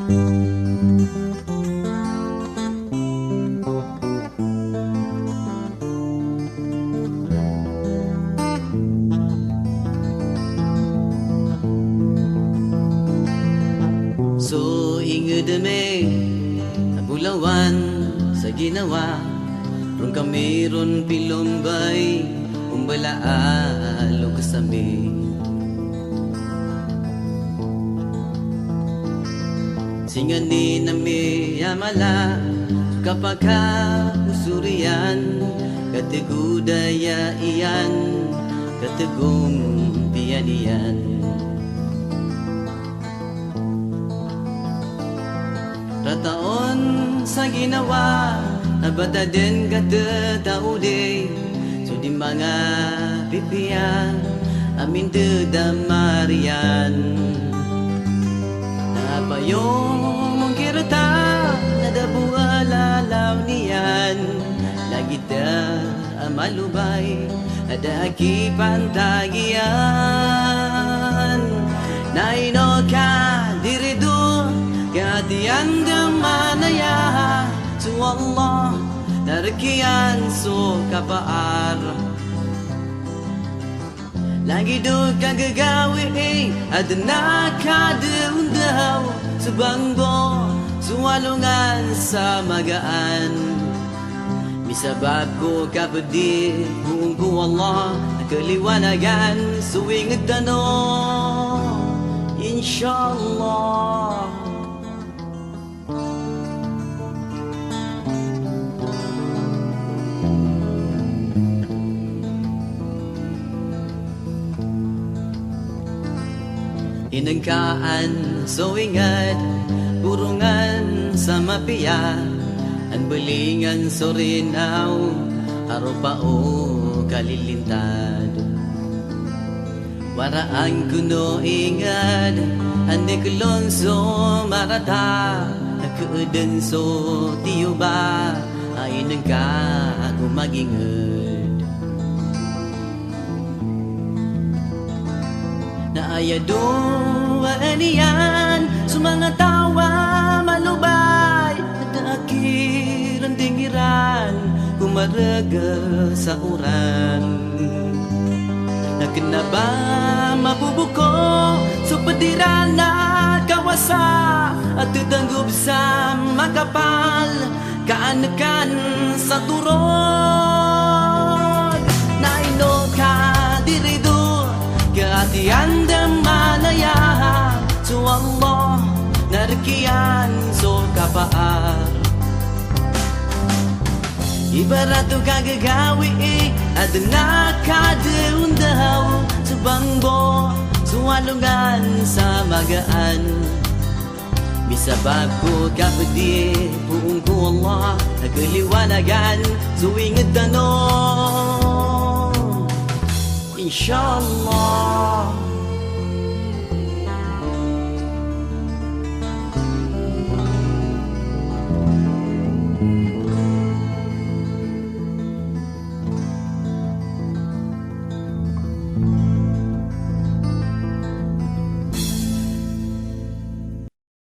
So ingedeme bulawan sa ginawa rong kami ron pilumbay umbalaalo kasami singani nami amala kapag usurian kategudaya iyan kategong piyanian rataon sa ginawa abata din katataude so di mga pipiya amin dedamarian napayong mong kirata nadabualalaw niyan lagi ta amalubay ada kipantagian naino ka dirido Katian damanaya tu Allah narkian so kapaar lagi do kagagawi adna kadeundaw subanggo suwalungan sa magaan misabab ko kapadi kung ko Allah nakaliwanagan suwing dano inshallah. Inangkaan so ingat burungan sa mapiya ang belingan so rinaw aropao kalilintad waraan kuno ingat ande kulon so marata nakuuden so tiyuba ay nangka kumagingad Ayado aniyan sumanga tawa malubay nagdakir ang dingiran kumaraga sa uran nakinaba mabubuko so padiran na kawasa at tutanggob sa makapal kaanakan sa turod naino ka dirido Katian damanaya tu Allah narkian so kapaar ibarat tu kagagawi adna kadeundaw subangbo suwalungan sa magaan misabab ko kapadi buong ko Allah nagaliwanagan suwing dano inshallah